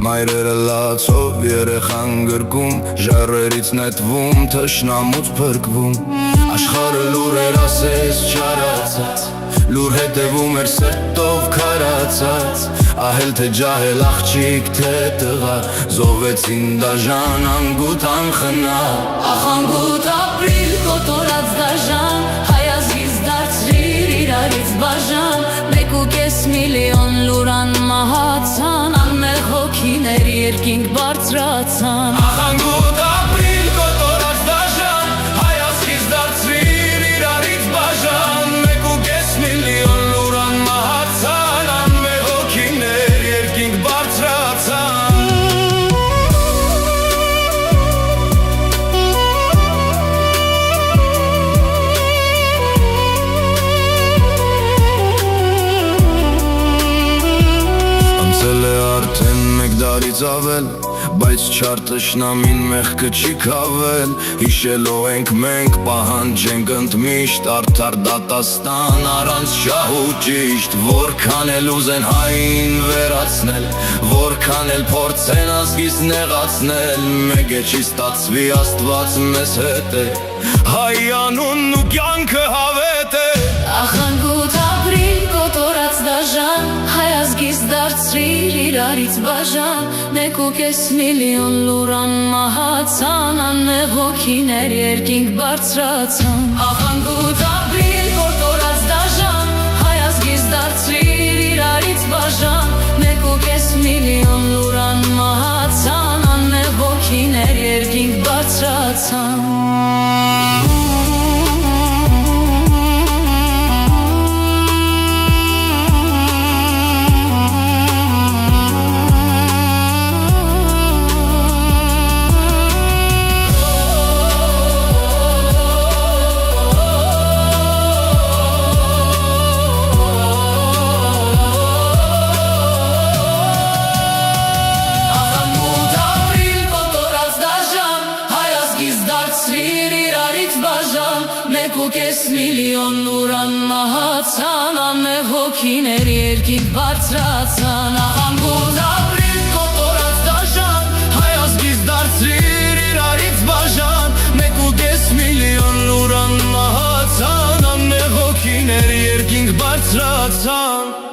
Մայրերը լացով երեխան գրկում, ժայռերից նետվում, թշնամուց փրկվում։ Աշխարհը լուրեր ասես չարացած, լուր հետևում էր սրտով քարացած։ Ահել թե ջահել, աղջիկ թե տղա, զոհվեցին դաժան, անգութ անխնա։ Ախ անգութ ապրիլ կոտորած դաժան, հայ ազգից դարձրիր իրարից բաժան։ 1.5 միլիոն լուրան մահացան, անմեղ հոգիներ երկինք բարձրացան։ Ախ անգութ ապրիլ կոտորած դաժան, հայ ազգից դարձրիր իրարից բաժան։ 1.5 միլիոն լուրան մահացան, անմեղ հոգիներ երկինք բարձրացան։ Անցել է արդեն մեկ դարից ավել, բայց չար տշնամին մեղքը չի քավել։ Հիշելով ենք մենք, պահանջենք ընդմիշտ արդար դատաստան առանց շահ ու ճիշտ։ Որքան էլ ուզեն հային վերացնել, որքան էլ փորձեն ազգից նեղացնել, մեկ է չի ստացվի, Աստված մեզ հետ է, հայ անունն ու կյանքը հավետ է։ Ախ անգութ ապրիլ կոտորած դաժան, հայ ազգից դարձրիր իրարից բաժան։ 1.5 միլիոն լուրան մահացան, անմեղ հոգիներ երկինք բարձրացան։ Ախ անգութ ապրիլ կոտորած դաժան, հայ ազգից դարձրիր իրարից բաժան։ 1.5 միլիոն լուրան մահացան, անմեղ հոգիներ երկինք բարձրացան։ Դարձրիր իրարից բաժան, 1.5 միլիոն լուրան մահացան, անմեղ հոգիներ երկինք բարձրացան։ Ախ անգութ ապրիլ կոտորած դաժան, հայ ազգից դարձրիր իրարից բաժան։ 1.5 միլիոն լուրան մահացան, անմեղ հոգիներ երկինք բարձրացան։